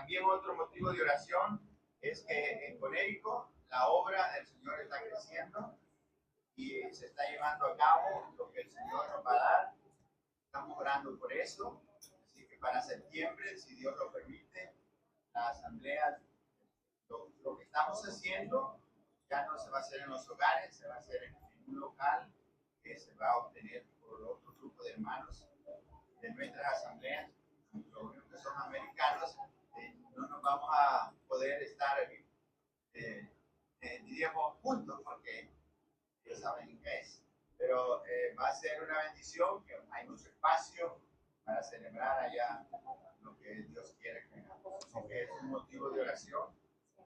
también otro motivo de oración es que en Conérico la obra del Señor está creciendo y se está llevando a cabo lo que el Señor nos va a dar. Estamos orando por eso. Así que para septiembre, si Dios lo permite, la asamblea, lo que estamos haciendo ya no se va a hacer en los hogares, se va a hacer en un local que se va a obtener por otro grupo de hermanos de nuestras asambleas. Los únicos que son americanos, no nos vamos a poder estar, diríamos, juntos porque ellos saben inglés. Pero va a ser una bendición, que hay mucho espacio para celebrar allá lo que Dios quiere que hagamos. Así que es un motivo de oración.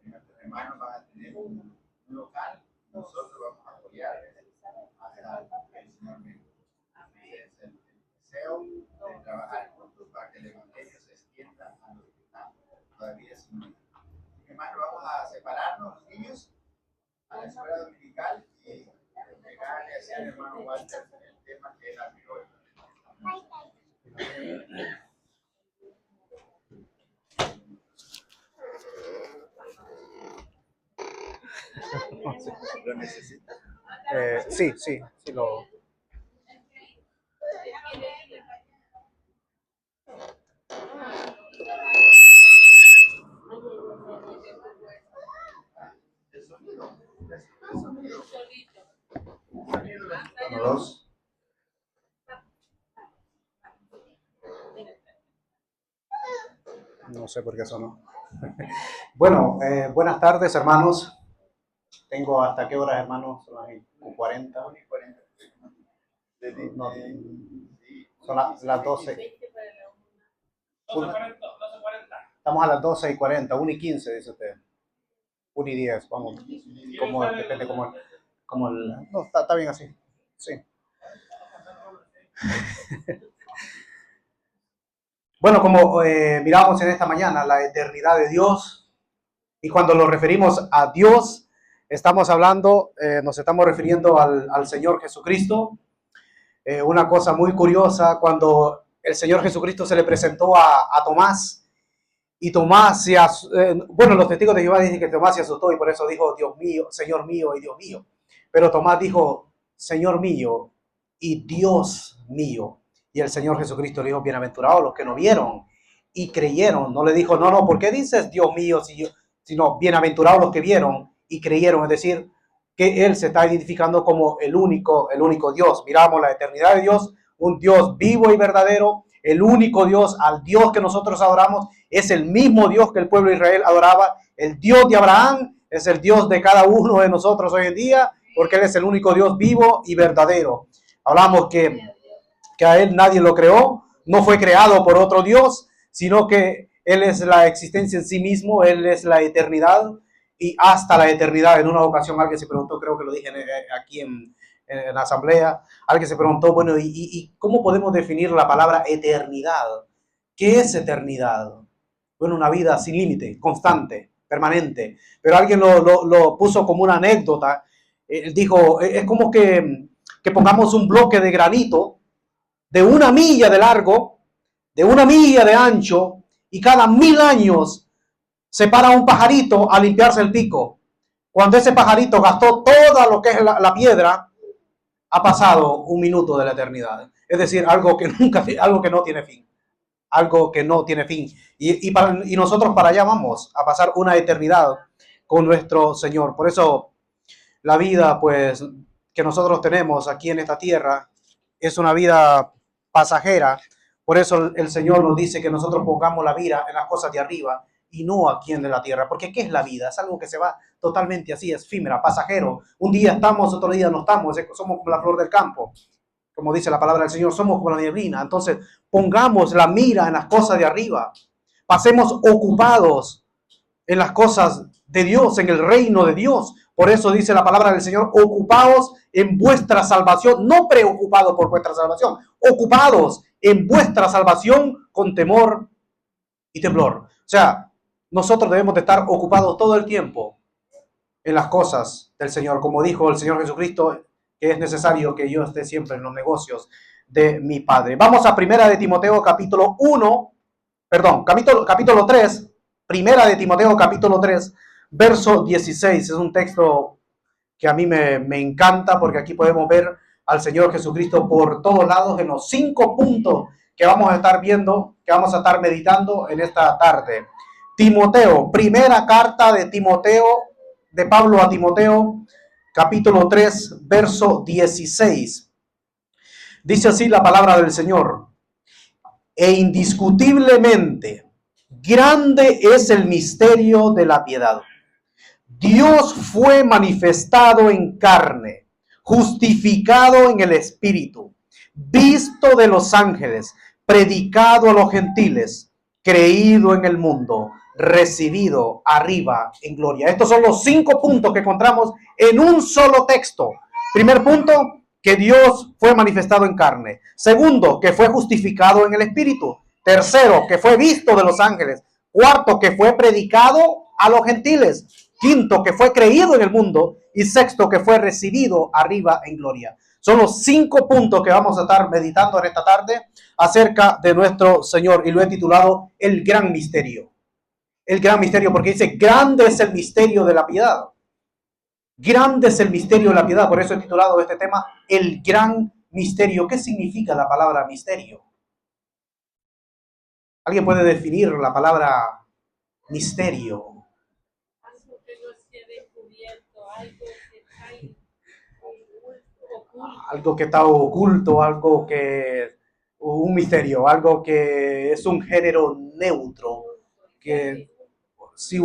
Nuestros hermanos van a tener un local, nosotros vamos a apoyar hasta que el Señor venga. Es el deseo de trabajar juntos para que el evangelio se extienda a los que están todavía sin hijos. Hermanos, vamos a separarnos los niños a la escuela dominical y entregarle hacia el hermano Walter el tema que él abrió hoy. ¿Lo necesitas? Sí, lo... El sonido. Uno, dos. No sé por qué sonó. Bueno, buenas tardes, hermanos. Tengo hasta qué horas, hermanos, son las 40. No, son las 12. Estamos a las 12:40, 1:15, dice usted. 1:10, vamos. Como, depende como el... No, está bien así. Sí. Bueno, como miramos en esta mañana, la eternidad de Dios. Y cuando nos referimos a Dios, estamos hablando, nos estamos refiriendo al Señor Jesucristo. Una cosa muy curiosa, cuando el Señor Jesucristo se le presentó a Tomás, y Tomás, bueno, los testigos de Jehová dicen que Tomás se asustó y por eso dijo, Dios mío, Señor mío y Dios mío. Pero Tomás dijo, Señor mío y Dios mío. Y el Señor Jesucristo le dijo, bienaventurados los que no vieron y creyeron. No le dijo, no, ¿por qué dices Dios mío? Sino bienaventurados los que vieron y creyeron. Es decir, que Él se está identificando como el único Dios. Miramos la eternidad de Dios, un Dios vivo y verdadero, el único Dios, al Dios que nosotros adoramos, es el mismo Dios que el pueblo de Israel adoraba. El Dios de Abraham es el Dios de cada uno de nosotros hoy en día, porque Él es el único Dios vivo y verdadero. Hablamos que a Él nadie lo creó, no fue creado por otro Dios, sino que Él es la existencia en sí mismo, Él es la eternidad y hasta la eternidad. En una ocasión alguien se preguntó, creo que lo dije aquí en la asamblea, alguien se preguntó, bueno, ¿y cómo podemos definir la palabra eternidad? ¿Qué es eternidad? Bueno, una vida sin límite, constante, permanente. Pero alguien lo puso como una anécdota. Dijo, es como que pongamos un bloque de granito de 1 milla de largo, de 1 milla de ancho, y cada 1000 años se para un pajarito a limpiarse el pico. Cuando ese pajarito gastó toda lo que es la piedra, ha pasado 1 minuto de la eternidad. Es decir, algo que no tiene fin. Algo que no tiene fin. Y nosotros para allá vamos a pasar una eternidad con nuestro Señor. Por eso la vida, pues, que nosotros tenemos aquí en esta tierra es una vida pasajera. Por eso el Señor nos dice que nosotros pongamos la vida en las cosas de arriba y no aquí en la tierra. Porque ¿qué es la vida? Es algo que se va totalmente así, efímera, pasajero. Un día estamos, otro día no estamos. Somos como la flor del campo. Como dice la palabra del Señor, somos como la neblina. Entonces, pongamos la mira en las cosas de arriba. Pasemos ocupados en las cosas de Dios, en el reino de Dios. Por eso dice la palabra del Señor, ocupados en vuestra salvación, no preocupados por vuestra salvación, ocupados en vuestra salvación con temor y temblor. O sea, nosotros debemos de estar ocupados todo el tiempo en las cosas del Señor. Como dijo el Señor Jesucristo, que es necesario que yo esté siempre en los negocios de mi Padre. Vamos a 1 de Timoteo capítulo 3, Primera de Timoteo capítulo 3, verso 16. Es un texto que a mí me encanta porque aquí podemos ver al Señor Jesucristo por todos lados en los 5 puntos que vamos a estar viendo, que vamos a estar meditando en esta tarde. Timoteo, primera carta de Timoteo, de Pablo a Timoteo, capítulo 3, verso 16. Dice así la palabra del Señor: e indiscutiblemente grande es el misterio de la piedad. Dios fue manifestado en carne, justificado en el Espíritu, visto de los ángeles, predicado a los gentiles, creído en el mundo, recibido arriba en gloria. Estos son los 5 puntos que encontramos en un solo texto. Primer punto, que Dios fue manifestado en carne. Segundo, que fue justificado en el Espíritu. Tercero, que fue visto de los ángeles. Cuarto, que fue predicado a los gentiles. Quinto, que fue creído en el mundo. Y sexto, que fue recibido arriba en gloria. Son los 5 puntos que vamos a estar meditando en esta tarde acerca de nuestro Señor. Y lo he titulado El Gran Misterio. El Gran Misterio, porque dice, grande es el misterio de la piedad. Grande es el misterio de la piedad. Por eso he titulado este tema El Gran Misterio. ¿Qué significa la palabra misterio? ¿Alguien puede definir la palabra misterio? Algo que no se ha descubierto, algo que está oculto. Algo que está oculto, algo que... un misterio, algo que es un género neutro, que... sí,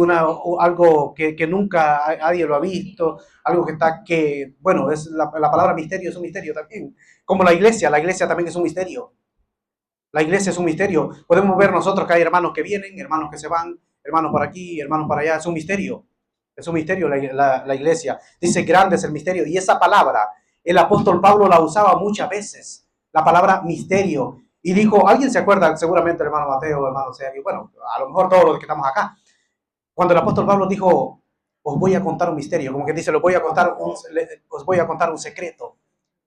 algo que nunca nadie lo ha visto, algo que está, que, bueno, es la palabra misterio es un misterio también. Como la iglesia también es un misterio. La iglesia es un misterio. Podemos ver nosotros que hay hermanos que vienen, hermanos que se van, hermanos para aquí, hermanos para allá. Es un misterio. Es un misterio la iglesia. Dice, grande es el misterio. Y esa palabra, el apóstol Pablo la usaba muchas veces. La palabra misterio. Y dijo, ¿alguien se acuerda? Seguramente el hermano Mateo, hermano Sergio. Bueno, a lo mejor todos los que estamos acá. Cuando el apóstol Pablo dijo, os voy a contar un misterio, como que dice, os voy a contar un secreto.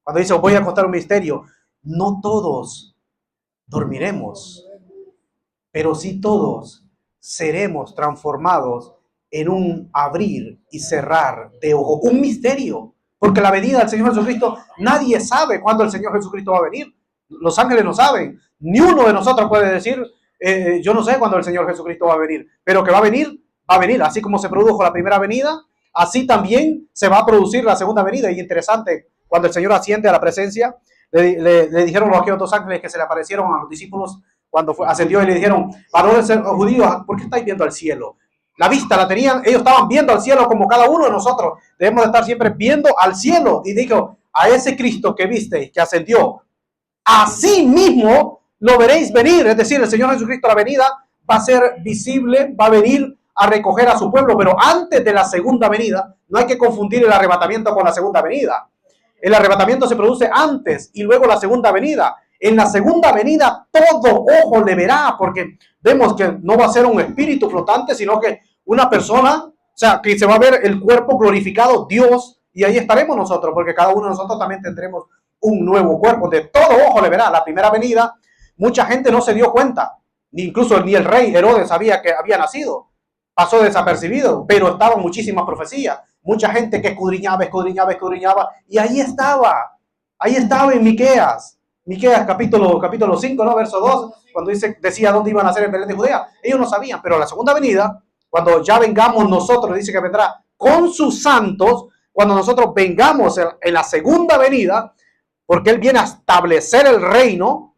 Cuando dice, os voy a contar un misterio, no todos dormiremos, pero sí todos seremos transformados en un abrir y cerrar de ojo, un misterio, porque la venida del Señor Jesucristo, nadie sabe cuándo el Señor Jesucristo va a venir. Los ángeles no saben, ni uno de nosotros puede decir, yo no sé cuándo el Señor Jesucristo va a venir, pero que va a venir, así como se produjo la primera venida, así también se va a producir la segunda venida. Y interesante, cuando el Señor asciende a la presencia, le dijeron los aquellos 2 ángeles que se le aparecieron a los discípulos cuando ascendió, y le dijeron, varones judíos, ¿por qué estáis viendo al cielo? La vista la tenían, ellos estaban viendo al cielo como cada uno de nosotros. Debemos de estar siempre viendo al cielo. Y dijo, a ese Cristo que visteis, que ascendió, así mismo lo veréis venir. Es decir, el Señor Jesucristo, la venida va a ser visible, va a venir a recoger a su pueblo, pero antes de la segunda venida. No hay que confundir el arrebatamiento con la segunda venida. El arrebatamiento se produce antes y luego la segunda venida. En la segunda venida todo ojo le verá, porque vemos que no va a ser un espíritu flotante, sino que una persona, o sea, que se va a ver el cuerpo glorificado, Dios, y ahí estaremos nosotros, porque cada uno de nosotros también tendremos un nuevo cuerpo. De todo ojo le verá. La primera venida, mucha gente no se dio cuenta, ni el rey Herodes sabía que había nacido. Pasó desapercibido, pero estaban muchísimas profecías. Mucha gente que escudriñaba, y ahí estaba en Miqueas capítulo 5, ¿no? Verso 2, cuando decía dónde iban a nacer en Belén de Judea. Ellos no sabían, pero la segunda venida, cuando ya vengamos nosotros, dice que vendrá con sus santos, cuando nosotros vengamos en la segunda venida, porque Él viene a establecer el reino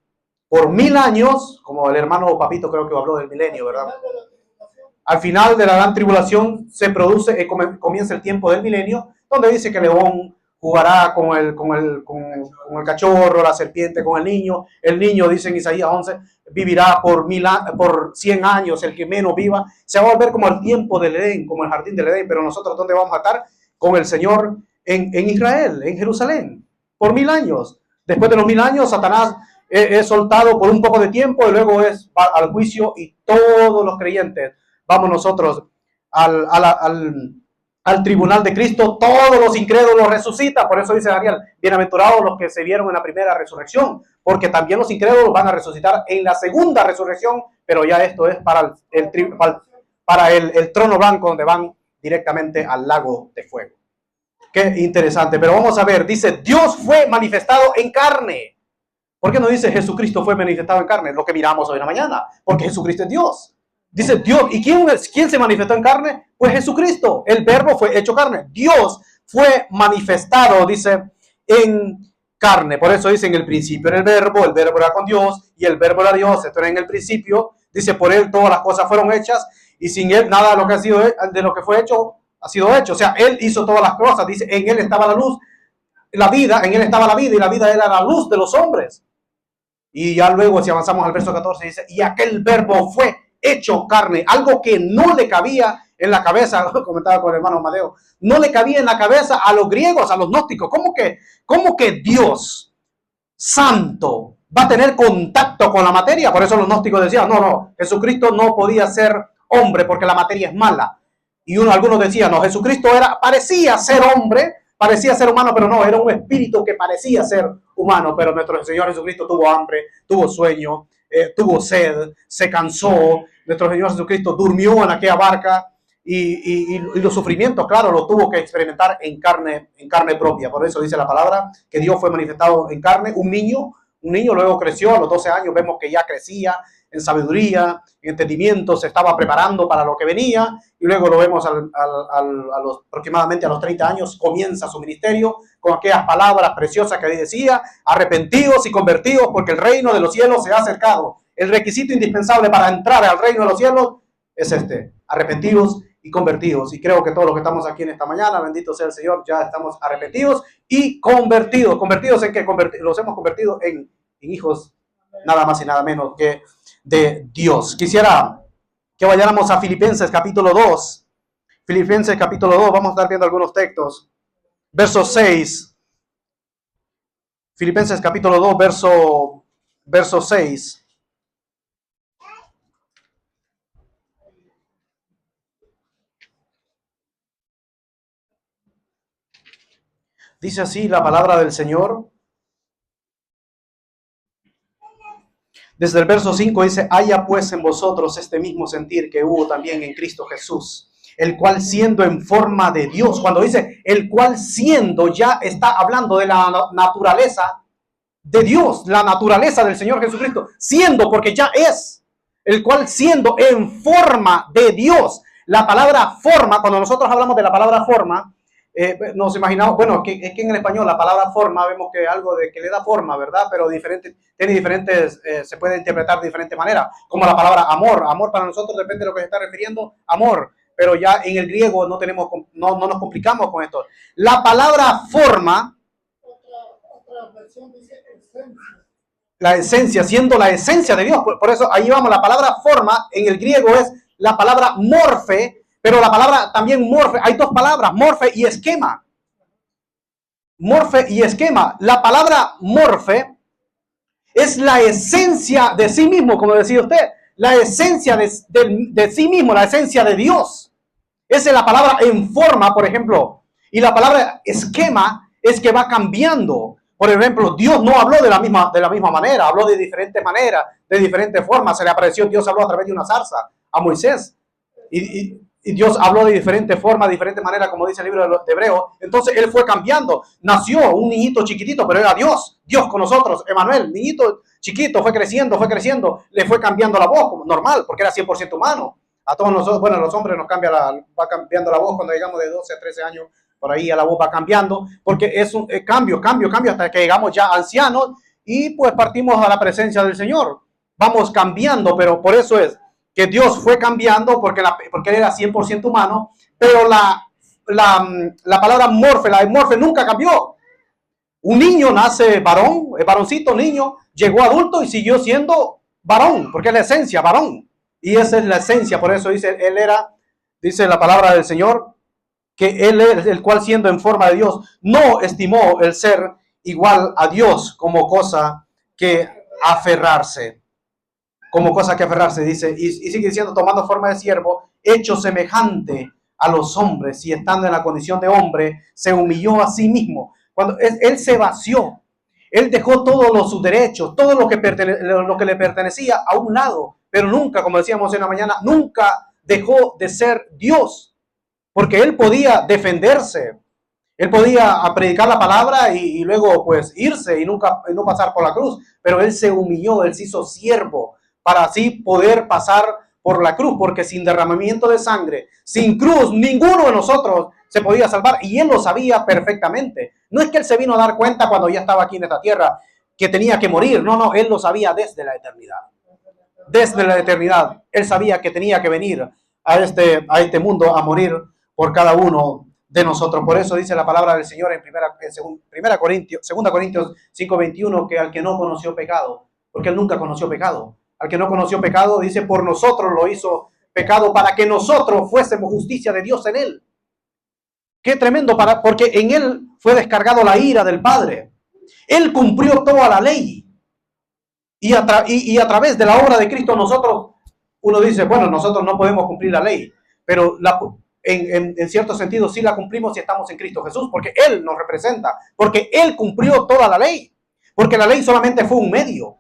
por 1000 años, como el hermano Papito creo que habló del milenio, ¿verdad? Al final de la gran tribulación se produce, comienza el tiempo del milenio, donde dice que el león jugará con el cachorro, la serpiente con el niño dice en Isaías 11, vivirá por 100 años, el que menos viva, se va a volver como el tiempo del Edén, como el jardín del Edén. Pero nosotros, ¿dónde vamos a estar? Con el Señor en Israel, en Jerusalén, por 1000 años. Después de los 1000 años, Satanás es soltado por un poco de tiempo y luego va al juicio, y todos los creyentes vamos nosotros al tribunal de Cristo. Todos los incrédulos resucitan. Por eso dice Daniel, bienaventurados los que se vieron en la primera resurrección, porque también los incrédulos van a resucitar en la segunda resurrección, pero ya esto es para para el trono blanco, donde van directamente al lago de fuego. Qué interesante, pero vamos a ver, dice, Dios fue manifestado en carne. ¿Por qué no dice Jesucristo fue manifestado en carne? Lo que miramos hoy en la mañana, porque Jesucristo es Dios. Dice Dios, ¿y quién se manifestó en carne? Pues Jesucristo, el verbo fue hecho carne. Dios fue manifestado, dice, en carne. Por eso dice en el principio era el verbo era con Dios y el verbo era Dios. Esto era en el principio. Dice, por él todas las cosas fueron hechas y sin él nada de lo que ha sido, de lo que fue hecho ha sido hecho. O sea, él hizo todas las cosas. Dice, en él estaba la luz, la vida, en él estaba la vida y la vida era la luz de los hombres. Y ya luego, si avanzamos al verso 14, dice, y aquel verbo fue hecho carne, algo que no le cabía en la cabeza, comentaba con el hermano Amadeo, no le cabía en la cabeza a los griegos, a los gnósticos. ¿Cómo que Dios santo va a tener contacto con la materia? Por eso los gnósticos decían, no, Jesucristo no podía ser hombre porque la materia es mala. Y algunos decían, no, Jesucristo parecía ser hombre, parecía ser humano, pero no, era un espíritu que parecía ser humano. Pero nuestro Señor Jesucristo tuvo hambre, tuvo sueño, tuvo sed, se cansó. Nuestro Señor Jesucristo durmió en aquella barca y los sufrimientos, claro, lo tuvo que experimentar en carne propia. Por eso dice la palabra que Dios fue manifestado en carne. Un niño luego creció, a los 12 años vemos que ya crecía en sabiduría, en entendimiento, se estaba preparando para lo que venía, y luego lo vemos aproximadamente a los 30 años, comienza su ministerio con aquellas palabras preciosas que decía, arrepentidos y convertidos porque el reino de los cielos se ha acercado. El requisito indispensable para entrar al reino de los cielos es arrepentidos y convertidos. Y creo que todos los que estamos aquí en esta mañana, bendito sea el Señor, ya estamos arrepentidos y convertidos. ¿Convertidos en qué? Los hemos convertido en hijos, nada más y nada menos que de Dios. Quisiera que vayáramos a Filipenses capítulo 2. Filipenses capítulo 2, vamos a estar viendo algunos textos. Verso 6. Filipenses capítulo 2, verso 6. Dice así la palabra del Señor. Desde el verso 5 dice, haya pues en vosotros este mismo sentir que hubo también en Cristo Jesús, el cual siendo en forma de Dios, cuando dice el cual siendo, ya está hablando de la naturaleza de Dios, la naturaleza del Señor Jesucristo, siendo porque ya es, el cual siendo en forma de Dios. La palabra forma, cuando nosotros hablamos de la palabra forma, nos imaginamos, bueno, que es que en el español la palabra forma vemos que algo de que le da forma, ¿verdad? Pero tiene diferentes, se puede interpretar de diferente manera, como la palabra amor. Amor para nosotros depende de lo que se está refiriendo, amor, pero ya en el griego no nos complicamos con esto. La palabra forma, otra versión dice esencia. La esencia, siendo la esencia de Dios, por eso ahí vamos, la palabra forma en el griego es la palabra morfe. Pero la palabra también morfe, hay dos palabras, morfe y esquema. Morfe y esquema. La palabra morfe es la esencia de sí mismo, como decía usted. La esencia de sí mismo, la esencia de Dios. Esa es la palabra en forma, por ejemplo. Y la palabra esquema es que va cambiando. Por ejemplo, Dios no habló de la misma manera, habló de diferentes maneras, de diferentes formas. Se le apareció, Dios habló a través de una zarza a Moisés. Y Dios habló de diferentes formas, de diferentes maneras, como dice el libro de Hebreos. Entonces Él fue cambiando. Nació un niñito chiquitito, pero era Dios con nosotros. Emmanuel, niñito chiquito, fue creciendo. Le fue cambiando la voz, como normal, porque era 100% humano. A todos nosotros, bueno, a los hombres va cambiando la voz cuando llegamos de 12 a 13 años. Por ahí la voz va cambiando, porque es un cambio, hasta que llegamos ya ancianos y pues partimos a la presencia del Señor. Vamos cambiando, pero por eso es que Dios fue cambiando porque Él era 100% humano, pero la palabra morfe, la de morfe nunca cambió. Un niño nace varón, varoncito, niño, llegó adulto y siguió siendo varón, porque es la esencia, varón. Y esa es la esencia, por eso dice la palabra del Señor, que Él es el cual siendo en forma de Dios, no estimó el ser igual a Dios como cosa que aferrarse. Dice, y sigue diciendo, tomando forma de siervo, hecho semejante a los hombres, y estando en la condición de hombre, se humilló a sí mismo. Cuando él se vació, él dejó todos sus derechos, todo lo que le pertenecía a un lado, pero nunca, como decíamos en la mañana, nunca dejó de ser Dios, porque él podía defenderse, él podía predicar la palabra y luego pues irse y no pasar por la cruz, pero él se humilló, él se hizo siervo para así poder pasar por la cruz, porque sin derramamiento de sangre, sin cruz, ninguno de nosotros se podía salvar, y él lo sabía perfectamente. No es que él se vino a dar cuenta cuando ya estaba aquí en esta tierra que tenía que morir, no, él lo sabía desde la eternidad. Desde la eternidad, él sabía que tenía que venir a este mundo a morir por cada uno de nosotros. Por eso dice la palabra del Señor en 2 Corintios 5:21, que al que no conoció pecado, porque él nunca conoció pecado, al que no conoció pecado, dice, por nosotros lo hizo pecado para que nosotros fuésemos justicia de Dios en él. Qué tremendo, porque en él fue descargado la ira del Padre. Él cumplió toda la ley. Y a través de la obra de Cristo nosotros, uno dice, bueno, nosotros no podemos cumplir la ley, pero en cierto sentido sí la cumplimos si estamos en Cristo Jesús, porque Él nos representa, porque Él cumplió toda la ley, porque la ley solamente fue un medio.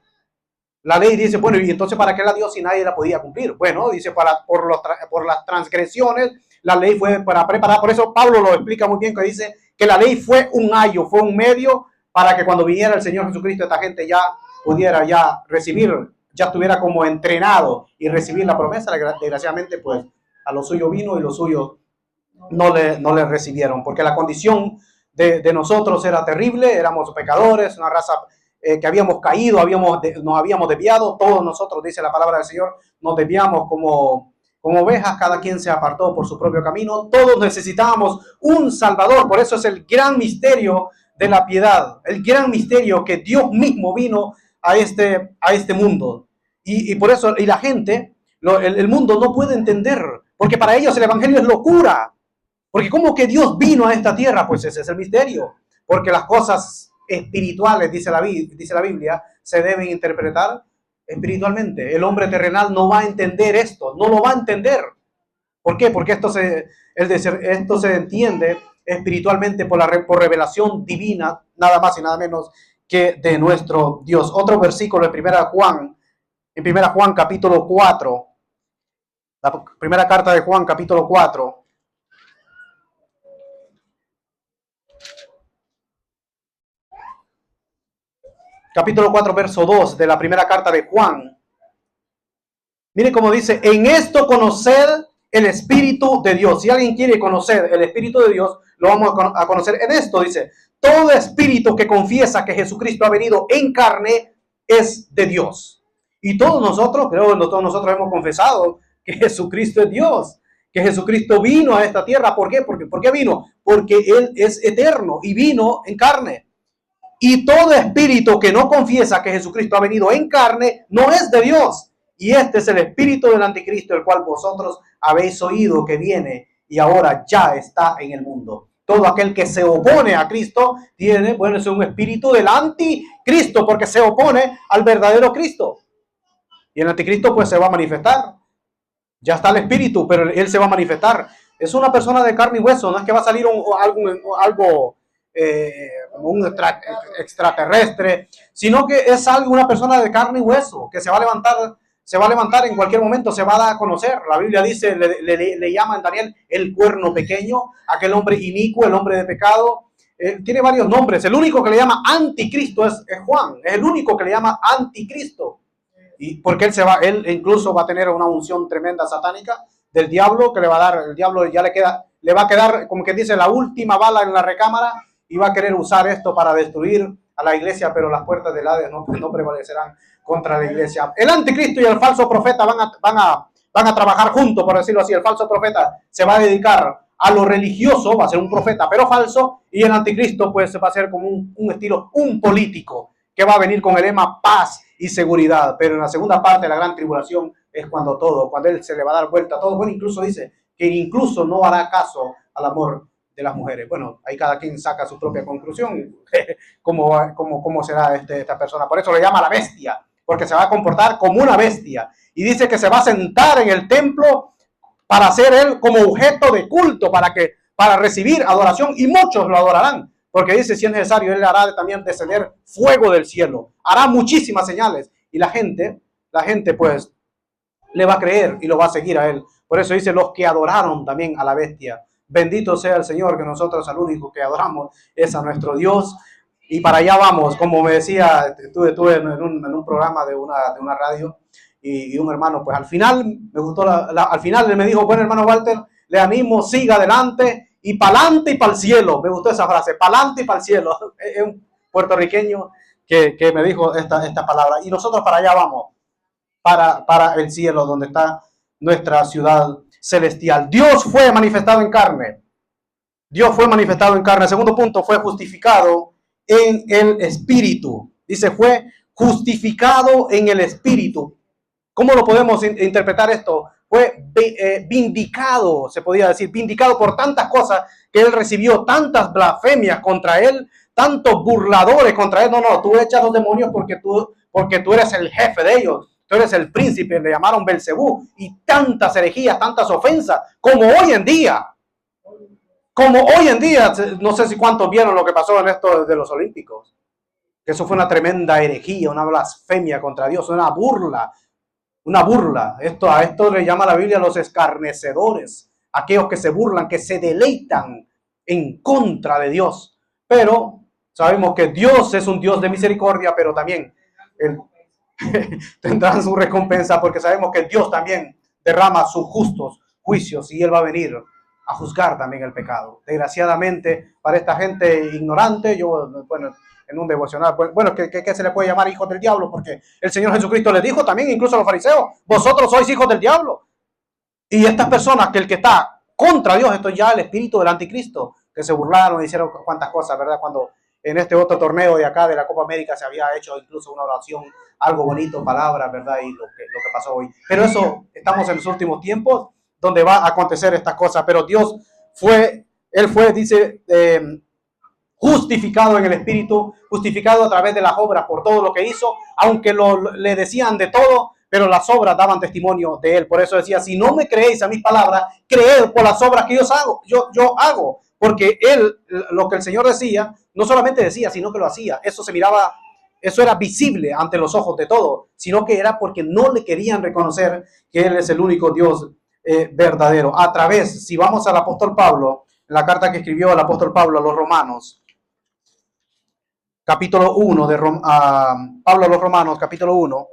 La ley dice, bueno, ¿y entonces para qué la dio si nadie la podía cumplir? Bueno, dice, por las transgresiones, la ley fue para preparar. Por eso Pablo lo explica muy bien, que dice que la ley fue un ayo, fue un medio para que cuando viniera el Señor Jesucristo, esta gente ya pudiera ya recibir, ya estuviera como entrenado y recibir la promesa. Desgraciadamente, pues, a lo suyo vino y los suyos no le recibieron, porque la condición de nosotros era terrible, éramos pecadores, una raza que habíamos caído, nos habíamos desviado, todos nosotros, dice la palabra del Señor, nos desviamos como ovejas, cada quien se apartó por su propio camino, todos necesitábamos un Salvador. Por eso es el gran misterio de la piedad, el gran misterio que Dios mismo vino a este mundo. Y por eso, y la gente, el mundo no puede entender, porque para ellos el evangelio es locura. Porque ¿cómo que Dios vino a esta tierra? Pues ese es el misterio. Porque las cosas espirituales, dice la Biblia, se deben interpretar espiritualmente. El hombre terrenal no va a entender esto, no lo va a entender. ¿Por qué? Porque esto se entiende espiritualmente por revelación divina, nada más y nada menos que de nuestro Dios. Otro versículo en 1 Juan capítulo 4, la primera carta de Juan capítulo 4. Capítulo 4, verso 2 de la primera carta de Juan. Mire cómo dice, en esto conoced el Espíritu de Dios. Si alguien quiere conocer el Espíritu de Dios, lo vamos a conocer en esto. Dice, todo espíritu que confiesa que Jesucristo ha venido en carne es de Dios. Y todos nosotros hemos confesado que Jesucristo es Dios, que Jesucristo vino a esta tierra. ¿Por qué? ¿Por qué vino? Porque Él es eterno y vino en carne. Y todo espíritu que no confiesa que Jesucristo ha venido en carne no es de Dios. Y este es el espíritu del anticristo, el cual vosotros habéis oído que viene y ahora ya está en el mundo. Todo aquel que se opone a Cristo es un espíritu del anticristo, porque se opone al verdadero Cristo. Y el anticristo pues se va a manifestar. Ya está el espíritu, pero él se va a manifestar. Es una persona de carne y hueso, no es que va a salir algo un extraterrestre, sino que es una persona de carne y hueso, que se va a levantar en cualquier momento, se va a dar a conocer. La Biblia dice, le llama en Daniel el cuerno pequeño, aquel hombre inicuo, el hombre de pecado. Tiene varios nombres. El único que le llama anticristo es Juan, es el único que le llama anticristo. Y porque él incluso va a tener una unción tremenda satánica del diablo, que le va a dar, el diablo ya le va a quedar, como que dice, la última bala en la recámara, y va a querer usar esto para destruir a la iglesia, pero las puertas del Hades no prevalecerán contra la iglesia. El anticristo y el falso profeta van a trabajar juntos, por decirlo así. El falso profeta se va a dedicar a lo religioso, va a ser un profeta, pero falso, y el anticristo pues va a ser como un político, que va a venir con el lema paz y seguridad. Pero en la segunda parte de la gran tribulación es cuando él se le va a dar vuelta a todo. Bueno, incluso dice que incluso no hará caso al amor de las mujeres. Bueno, ahí cada quien saca su propia conclusión, cómo será esta persona. Por eso le llama la bestia, porque se va a comportar como una bestia. Y dice que se va a sentar en el templo para ser él como objeto de culto, para recibir adoración, y muchos lo adorarán. Porque dice, si es necesario, él hará también descender fuego del cielo. Hará muchísimas señales. Y la gente pues le va a creer y lo va a seguir a él. Por eso dice los que adoraron también a la bestia. Bendito sea el Señor, que nosotros al único que adoramos es a nuestro Dios. Y para allá vamos, como me decía, estuve en un programa de una radio y un hermano, pues al final me gustó, al final me dijo, bueno hermano Walter, le animo, siga adelante y pa'lante y para el cielo. Me gustó esa frase, pa'lante y para el cielo. Es un puertorriqueño que me dijo esta palabra. Y nosotros para allá vamos, para el cielo, donde está nuestra ciudad celestial. Dios fue manifestado en carne. Dios fue manifestado en carne. Segundo punto, fue justificado en el Espíritu. Dice, fue justificado en el Espíritu. ¿Cómo lo podemos interpretar esto? Fue vindicado, se podía decir, vindicado por tantas cosas que él recibió, tantas blasfemias contra él, tantos burladores contra él. No, tú echas los demonios porque tú eres el jefe de ellos. Tú eres el príncipe, le llamaron Belcebú, y tantas herejías, tantas ofensas, como hoy en día. Como hoy en día, no sé si cuántos vieron lo que pasó en esto de los Olímpicos. Que eso fue una tremenda herejía, una blasfemia contra Dios, una burla. Una burla. A esto le llama la Biblia los escarnecedores. Aquellos que se burlan, que se deleitan en contra de Dios. Pero sabemos que Dios es un Dios de misericordia, pero también tendrán su recompensa, porque sabemos que Dios también derrama sus justos juicios y Él va a venir a juzgar también el pecado. Desgraciadamente, para esta gente ignorante, en un devocional, ¿qué se le puede llamar hijos del diablo? Porque el Señor Jesucristo les dijo también, incluso a los fariseos, vosotros sois hijos del diablo. Y estas personas, que el que está contra Dios, esto es ya el espíritu del anticristo, que se burlaron, hicieron cuantas cosas, ¿verdad? Cuando en este otro torneo de acá, de la Copa América, se había hecho incluso una oración, algo bonito, palabras, ¿verdad? Y lo que pasó hoy. Pero eso, estamos en los últimos tiempos, donde va a acontecer estas cosas. Pero Dios Él fue, dice, justificado en el Espíritu, justificado a través de las obras por todo lo que hizo, aunque le decían de todo, pero las obras daban testimonio de Él. Por eso decía, si no me creéis a mis palabras, creed por las obras que yo hago. Porque Él, lo que el Señor decía, no solamente decía, sino que lo hacía. Eso se miraba, eso era visible ante los ojos de todos, sino que era porque no le querían reconocer que Él es el único Dios verdadero. A través, si vamos al apóstol Pablo, la carta que escribió el apóstol Pablo a los romanos, capítulo 1, Pablo a los romanos, capítulo 1.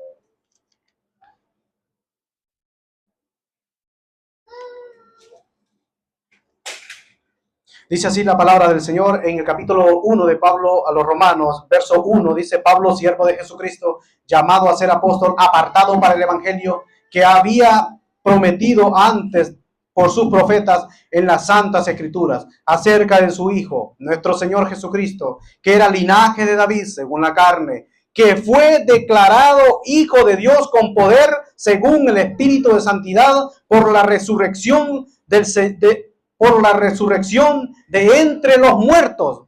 Dice así la palabra del Señor en el capítulo 1 de Pablo a los romanos, verso 1, dice: Pablo, siervo de Jesucristo, llamado a ser apóstol, apartado para el evangelio que había prometido antes por sus profetas en las santas escrituras, acerca de su Hijo, nuestro Señor Jesucristo, que era linaje de David según la carne, que fue declarado Hijo de Dios con poder según el Espíritu de santidad por la resurrección de entre los muertos.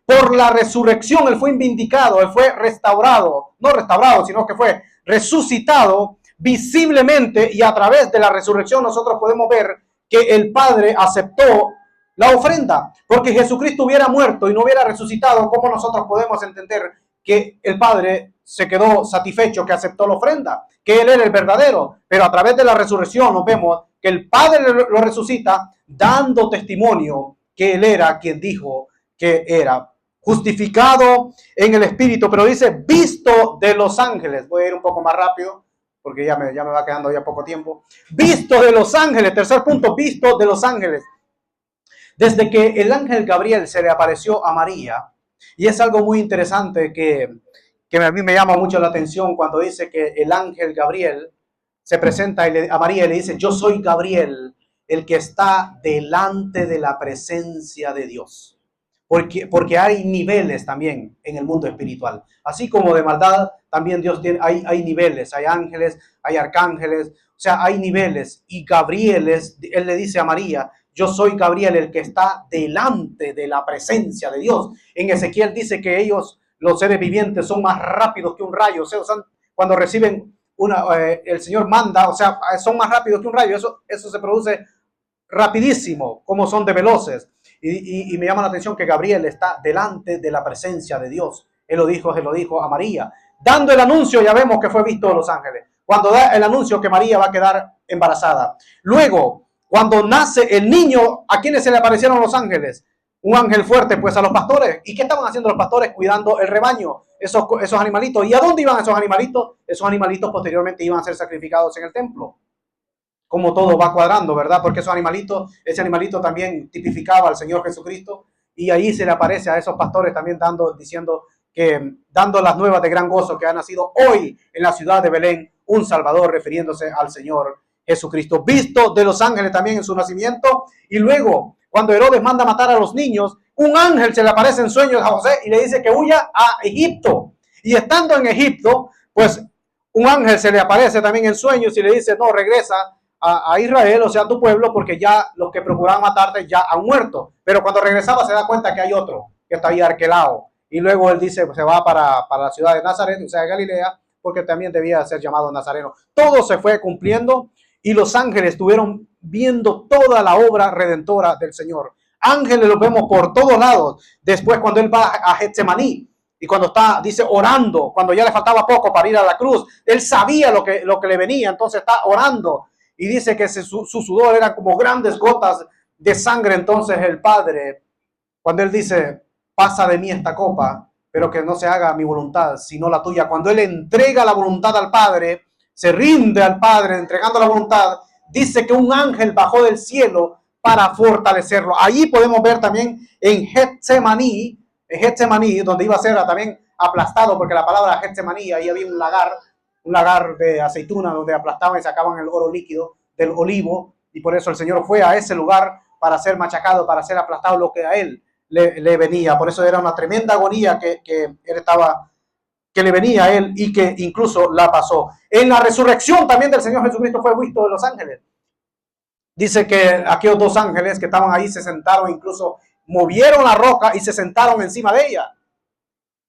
Por la resurrección Él fue vindicado, Él fue restaurado, no restaurado, sino que fue resucitado visiblemente, y a través de la resurrección nosotros podemos ver que el Padre aceptó la ofrenda. Porque Jesucristo hubiera muerto y no hubiera resucitado, ¿cómo nosotros podemos entender que el Padre se quedó satisfecho, que aceptó la ofrenda, que Él era el verdadero? Pero a través de la resurrección nos vemos que el Padre lo resucita, dando testimonio que Él era quien dijo que era. Justificado en el Espíritu, pero dice visto de los ángeles. Voy a ir un poco más rápido porque ya me va quedando ya poco tiempo. Visto de los ángeles, tercer punto, visto de los ángeles. Desde que el ángel Gabriel se le apareció a María, y es algo muy interesante que a mí me llama mucho la atención cuando dice que el ángel Gabriel se presenta a María y le dice: yo soy Gabriel, el que está delante de la presencia de Dios. Porque hay niveles también en el mundo espiritual. Así como de maldad, también Dios tiene, hay niveles, hay ángeles, hay arcángeles, o sea, hay niveles. Y Gabriel, él le dice a María: yo soy Gabriel, el que está delante de la presencia de Dios. En Ezequiel dice que ellos, los seres vivientes, son más rápidos que un rayo. O sea, cuando reciben el Señor manda, o sea, son más rápidos que un rayo. Eso se produce rapidísimo, como son de veloces. Y me llama la atención que Gabriel está delante de la presencia de Dios. Él lo dijo a María, dando el anuncio. Ya vemos que fue visto de los ángeles. cuando da el anuncio que María va a quedar embarazada. Luego, cuando nace el niño, ¿a quiénes se le aparecieron los ángeles? Un ángel fuerte, pues a los pastores. ¿Y qué estaban haciendo los pastores? Cuidando el rebaño, esos animalitos. ¿Y a dónde iban esos animalitos? Esos animalitos posteriormente iban a ser sacrificados en el templo. Como todo va cuadrando, ¿verdad? Porque ese animalito también tipificaba al Señor Jesucristo. Y ahí se le aparece a esos pastores también dando las nuevas de gran gozo que ha nacido hoy en la ciudad de Belén un Salvador, refiriéndose al Señor Jesucristo, visto de los ángeles también en su nacimiento. Y luego, cuando Herodes manda matar a los niños, un ángel se le aparece en sueños a José y le dice que huya a Egipto. Y estando en Egipto, pues un ángel se le aparece también en sueños y le dice, no, regresa a Israel, o sea, a tu pueblo, porque ya los que procuraban matarte ya han muerto. Pero cuando regresaba se da cuenta que hay otro que está ahí Arquelao. Y luego él dice, pues se va para la ciudad de Nazaret, o sea, de Galilea, porque también debía ser llamado Nazareno. Todo se fue cumpliendo y los ángeles estuvieron viendo toda la obra redentora del Señor. Ángeles los vemos por todos lados. Después cuando él va a Getsemaní y cuando está, dice, orando, cuando ya le faltaba poco para ir a la cruz, él sabía lo que le venía, entonces está orando. Y dice que su sudor eran como grandes gotas de sangre. Entonces el Padre, cuando él dice, pasa de mí esta copa, pero que no se haga mi voluntad, sino la tuya. Cuando él entrega la voluntad al Padre, se rinde al Padre entregando la voluntad, dice que un ángel bajó del cielo para fortalecerlo. Allí podemos ver también en Getsemaní, donde iba a ser también aplastado, porque la palabra Getsemaní, ahí había un lagar de aceituna donde aplastaban y sacaban el oro líquido del olivo, y por eso el Señor fue a ese lugar para ser machacado, para ser aplastado, lo que a él le venía. Por eso era una tremenda agonía que le venía a él y que incluso la pasó. En la resurrección también del Señor Jesucristo fue visto de los ángeles. Dice que aquellos dos ángeles que estaban ahí se sentaron, incluso movieron la roca y se sentaron encima de ella.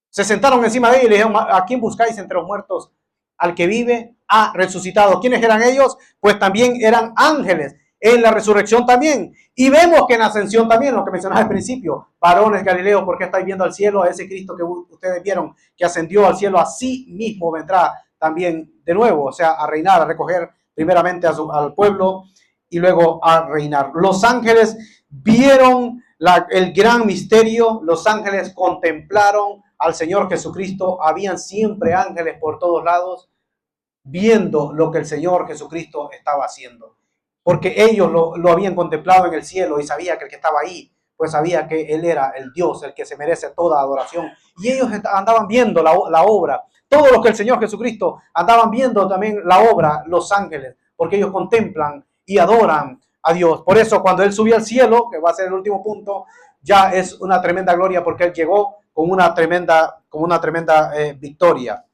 Se sentaron encima de ella y le dijeron, ¿a quién buscáis entre los muertos? Al que vive, ha resucitado. ¿Quiénes eran ellos? Pues también eran ángeles. En la resurrección también. Y vemos que en la ascensión también, lo que mencionaba al principio, varones Galileos, ¿por qué estáis viendo al cielo? A ese Cristo que ustedes vieron que ascendió al cielo, así mismo vendrá también de nuevo, o sea, a reinar, a recoger primeramente al pueblo y luego a reinar. Los ángeles vieron el gran misterio, los ángeles contemplaron al Señor Jesucristo. Habían siempre ángeles por todos lados viendo lo que el Señor Jesucristo estaba haciendo, porque ellos lo habían contemplado en el cielo y sabía que el que estaba ahí, pues sabía que Él era el Dios, el que se merece toda adoración. Y ellos andaban viendo la obra, todos los que el Señor Jesucristo andaban viendo también la obra, los ángeles, porque ellos contemplan y adoran a Dios. Por eso cuando Él subió al cielo, que va a ser el último punto, ya es una tremenda gloria, porque Él llegó con una tremenda victoria.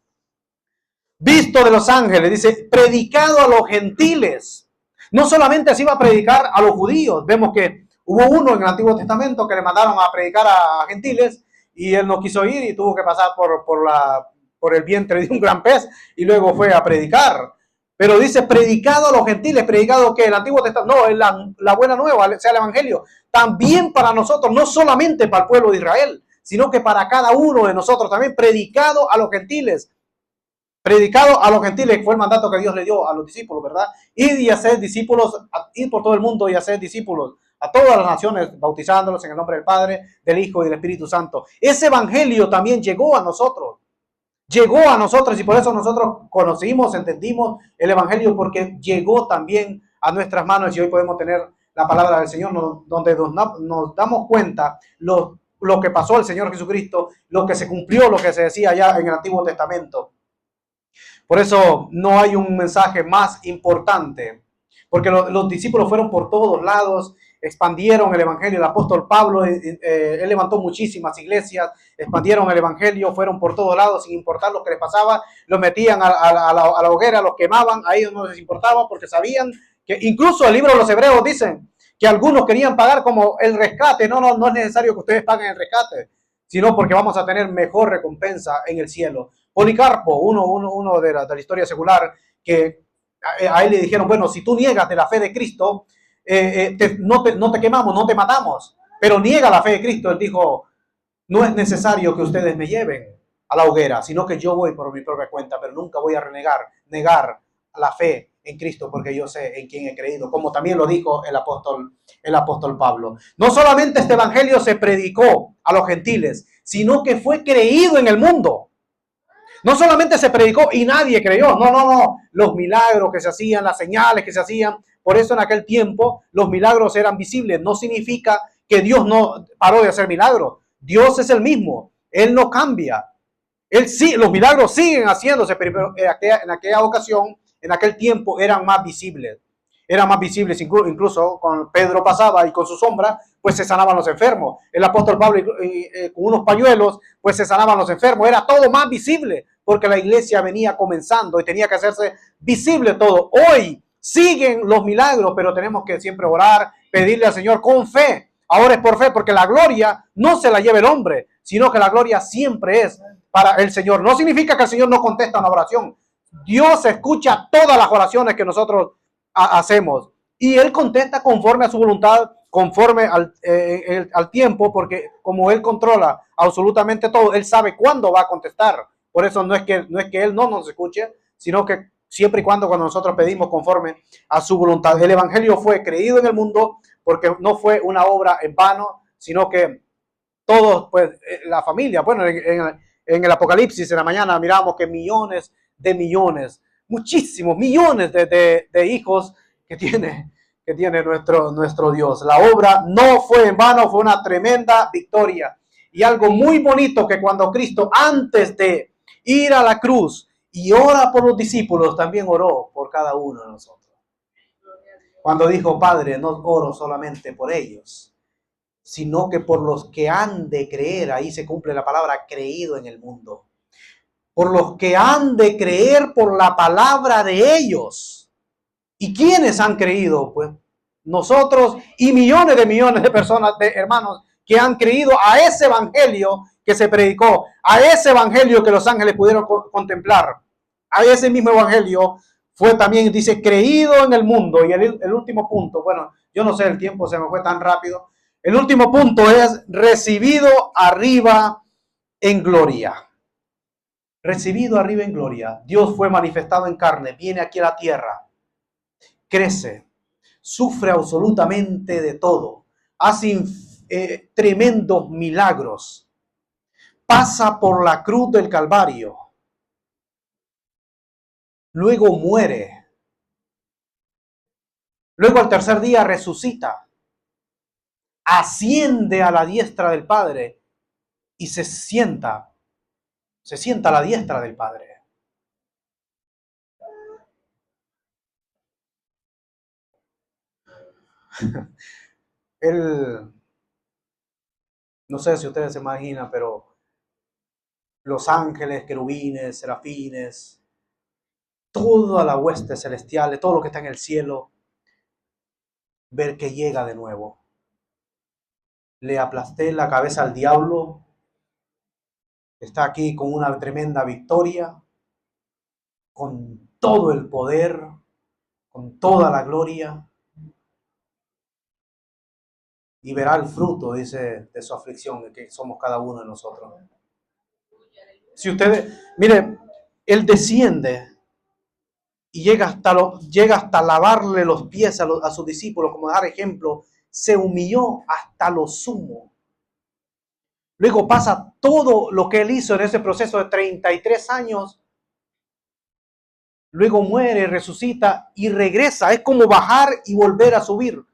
Visto de los ángeles, dice, predicado a los gentiles. No solamente se iba a predicar a los judíos, vemos que hubo uno en el Antiguo Testamento que le mandaron a predicar a gentiles y él no quiso ir y tuvo que pasar por el vientre de un gran pez y luego fue a predicar. Pero dice predicado a los gentiles, predicado que el Antiguo Testamento, no, es la buena nueva, sea el Evangelio, también para nosotros, no solamente para el pueblo de Israel, sino que para cada uno de nosotros también, predicado a los gentiles. Predicado a los gentiles, fue el mandato que Dios le dio a los discípulos, ¿verdad? Ir y hacer discípulos, ir por todo el mundo y hacer discípulos a todas las naciones, bautizándolos en el nombre del Padre, del Hijo y del Espíritu Santo. Ese evangelio también llegó a nosotros y por eso nosotros conocimos, entendimos el evangelio, porque llegó también a nuestras manos y hoy podemos tener la palabra del Señor, donde nos damos cuenta lo que pasó al Señor Jesucristo, lo que se cumplió, lo que se decía ya en el Antiguo Testamento. Por eso no hay un mensaje más importante, porque los discípulos fueron por todos lados, expandieron el evangelio. El apóstol Pablo, él levantó muchísimas iglesias, expandieron el evangelio, fueron por todos lados sin importar lo que les pasaba, los metían a la hoguera, los quemaban, a ellos no les importaba porque sabían que incluso el libro de los Hebreos dicen que algunos querían pagar como el rescate. No es necesario que ustedes paguen el rescate, sino porque vamos a tener mejor recompensa en el cielo. Policarpo, uno de la historia secular, que a él le dijeron, bueno, si tú niegas de la fe de Cristo, no te quemamos, no te matamos, pero niega la fe de Cristo. Él dijo, no es necesario que ustedes me lleven a la hoguera, sino que yo voy por mi propia cuenta, pero nunca voy a negar la fe en Cristo, porque yo sé en quién he creído, como también lo dijo el apóstol Pablo. No solamente este evangelio se predicó a los gentiles, sino que fue creído en el mundo. No solamente se predicó y nadie creyó, no. Los milagros que se hacían, las señales que se hacían, por eso en aquel tiempo los milagros eran visibles. No significa que Dios no paró de hacer milagros. Dios es el mismo, Él no cambia. Él sí, los milagros siguen haciéndose, pero en aquella ocasión, en aquel tiempo, eran más visibles. Eran más visibles, incluso con Pedro pasaba y con su sombra, pues se sanaban los enfermos. El apóstol Pablo con unos pañuelos, pues se sanaban los enfermos. Era todo más visible, porque la iglesia venía comenzando y tenía que hacerse visible todo. Hoy siguen los milagros, pero tenemos que siempre orar, pedirle al Señor con fe. Ahora es por fe, porque la gloria no se la lleva el hombre, sino que la gloria siempre es para el Señor. No significa que el Señor no contesta una oración. Dios escucha todas las oraciones que nosotros hacemos y Él contesta conforme a su voluntad, conforme al tiempo, porque como Él controla absolutamente todo, Él sabe cuándo va a contestar. Por eso no es que Él no nos escuche, sino que siempre y cuando nosotros pedimos conforme a su voluntad. El evangelio fue creído en el mundo porque no fue una obra en vano, sino que todos, pues, la familia, bueno, en el Apocalipsis, en la mañana, miramos que millones de millones, muchísimos millones de hijos que tiene nuestro Dios. La obra no fue en vano, fue una tremenda victoria. Y algo muy bonito que cuando Cristo, antes de ir a la cruz y ora por los discípulos, también oró por cada uno de nosotros. Cuando dijo, Padre, no oro solamente por ellos, sino que por los que han de creer. Ahí se cumple la palabra creído en el mundo. Por los que han de creer por la palabra de ellos. ¿Y quiénes han creído? Pues nosotros y millones de personas, de hermanos, que han creído a ese evangelio que se predicó, a ese evangelio que los ángeles pudieron contemplar. A ese mismo evangelio fue también, dice, creído en el mundo. Y el último punto, bueno, yo no sé, el tiempo se me fue tan rápido. El último punto es recibido arriba en gloria. Recibido arriba en gloria. Dios fue manifestado en carne, viene aquí a la tierra, crece, sufre absolutamente de todo, hace tremendos milagros, pasa por la cruz del Calvario, luego muere, luego al tercer día resucita, asciende a la diestra del Padre y se sienta a la diestra del Padre. Él, no sé si ustedes se imaginan, pero los ángeles, querubines, serafines, toda la hueste celestial, todo lo que está en el cielo, ver que llega de nuevo. Le aplasté la cabeza al diablo, está aquí con una tremenda victoria, con todo el poder, con toda la gloria, y verá el fruto, dice, de su aflicción, que somos cada uno de nosotros. Si ustedes, mire, Él desciende y llega hasta lavarle los pies a sus discípulos, como dar ejemplo, se humilló hasta lo sumo. Luego pasa todo lo que Él hizo en ese proceso de 33 años. Luego muere, resucita y regresa. Es como bajar y volver a subir.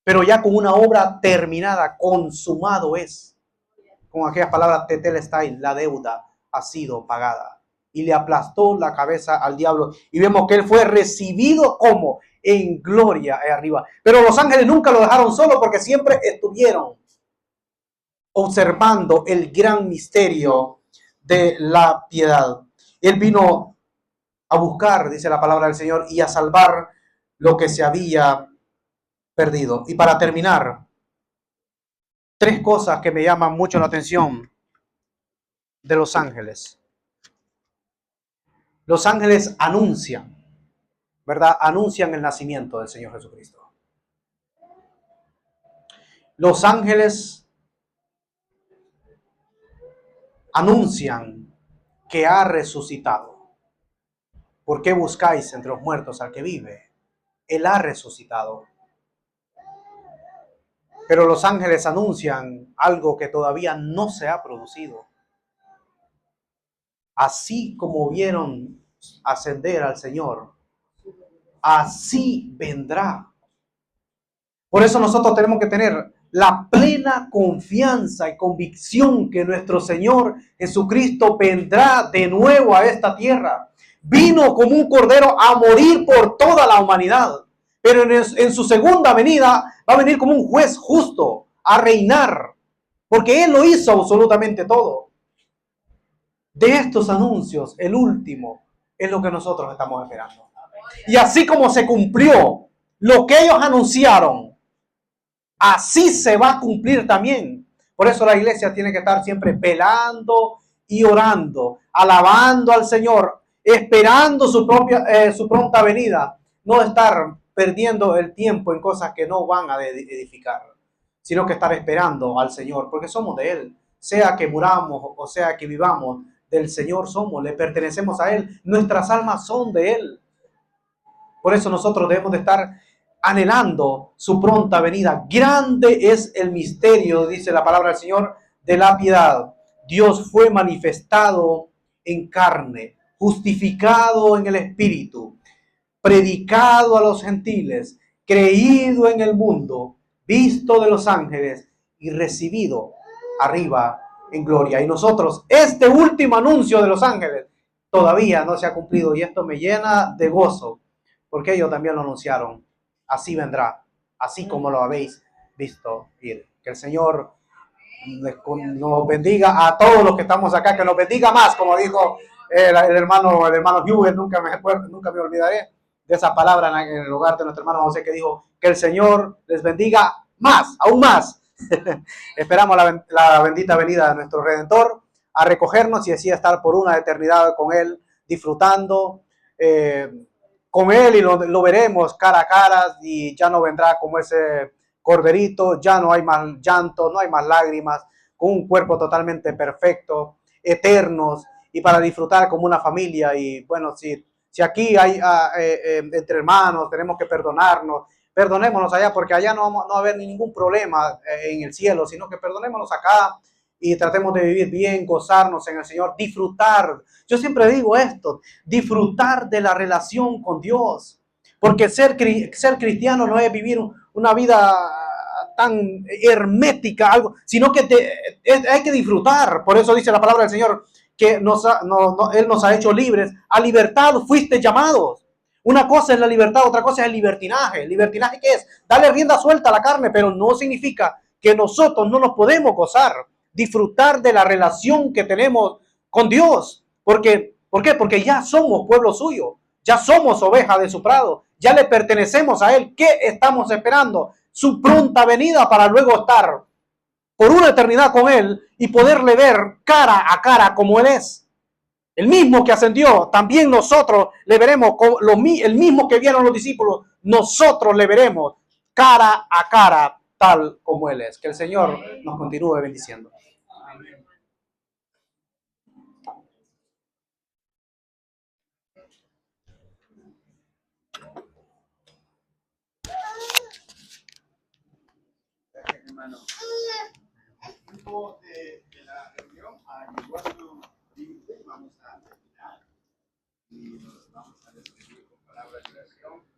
Pero ya con una obra terminada, consumado es. Con aquellas palabras tetelestai, la deuda ha sido pagada. Y le aplastó la cabeza al diablo. Y vemos que Él fue recibido como en gloria arriba. Pero los ángeles nunca lo dejaron solo porque siempre estuvieron observando el gran misterio de la piedad. Él vino a buscar, dice la palabra del Señor, y a salvar lo que se había perdido. Y para terminar, tres cosas que me llaman mucho la atención de los ángeles. Los ángeles anuncian, ¿verdad? Anuncian el nacimiento del Señor Jesucristo. Los ángeles anuncian que ha resucitado. ¿Por qué buscáis entre los muertos al que vive? Él ha resucitado. Pero los ángeles anuncian algo que todavía no se ha producido. Así como vieron ascender al Señor, así vendrá. Por eso nosotros tenemos que tener la plena confianza y convicción que nuestro Señor Jesucristo vendrá de nuevo a esta tierra. Vino como un cordero a morir por toda la humanidad, pero en su segunda venida va a venir como un juez justo a reinar, porque Él lo hizo absolutamente todo. De estos anuncios, el último es lo que nosotros estamos esperando. Y así como se cumplió lo que ellos anunciaron, así se va a cumplir también. Por eso la iglesia tiene que estar siempre velando y orando, alabando al Señor, esperando su pronta venida. No estar perdiendo el tiempo en cosas que no van a edificar, sino que estar esperando al Señor, porque somos de Él. Sea que muramos o sea que vivamos, del Señor somos, le pertenecemos a Él. Nuestras almas son de Él. Por eso nosotros debemos de estar anhelando su pronta venida. Grande es el misterio, dice la palabra del Señor, de la piedad. Dios fue manifestado en carne, justificado en el Espíritu, predicado a los gentiles, creído en el mundo, visto de los ángeles y recibido arriba en gloria. Y nosotros, este último anuncio de los ángeles todavía no se ha cumplido y esto me llena de gozo, porque ellos también lo anunciaron. Así vendrá, así como lo habéis visto ir. Que el Señor nos bendiga a todos los que estamos acá, que nos bendiga más, como dijo el hermano Hubert. Nunca me olvidaré de esa palabra en el hogar de nuestro hermano José, que dijo que el Señor les bendiga más, aún más. Esperamos la bendita venida de nuestro Redentor a recogernos y así estar por una eternidad con Él, disfrutando con Él, y lo veremos cara a cara, y ya no vendrá como ese corderito, ya no hay más llanto, no hay más lágrimas, con un cuerpo totalmente perfecto, eternos, y para disfrutar como una familia. Y bueno, si aquí hay entre hermanos, tenemos que perdonémonos allá, porque allá no va a haber ningún problema en el cielo, sino que perdonémonos acá y tratemos de vivir bien, gozarnos en el Señor, disfrutar. Yo siempre digo esto, disfrutar de la relación con Dios, porque ser cristiano no es vivir una vida tan hermética, sino que hay que disfrutar. Por eso dice la palabra del Señor que Él nos ha hecho libres. A libertad fuiste llamados. Una cosa es la libertad, otra cosa es el libertinaje. ¿El libertinaje qué es? Darle rienda suelta a la carne, pero no significa que nosotros no nos podemos gozar, disfrutar de la relación que tenemos con Dios. ¿Por qué? Porque ya somos pueblo suyo, ya somos ovejas de su prado, ya le pertenecemos a Él. ¿Qué estamos esperando? Su pronta venida para luego estar por una eternidad con Él y poderle ver cara a cara como Él es. El mismo que ascendió, también nosotros le veremos, el mismo que vieron los discípulos, nosotros le veremos cara a cara tal como Él es. Que el Señor nos continúe bendiciendo. Hermano, el tiempo de la reunión llegó a su límite. Vamos a terminar y nos vamos a despedir con palabras de oración.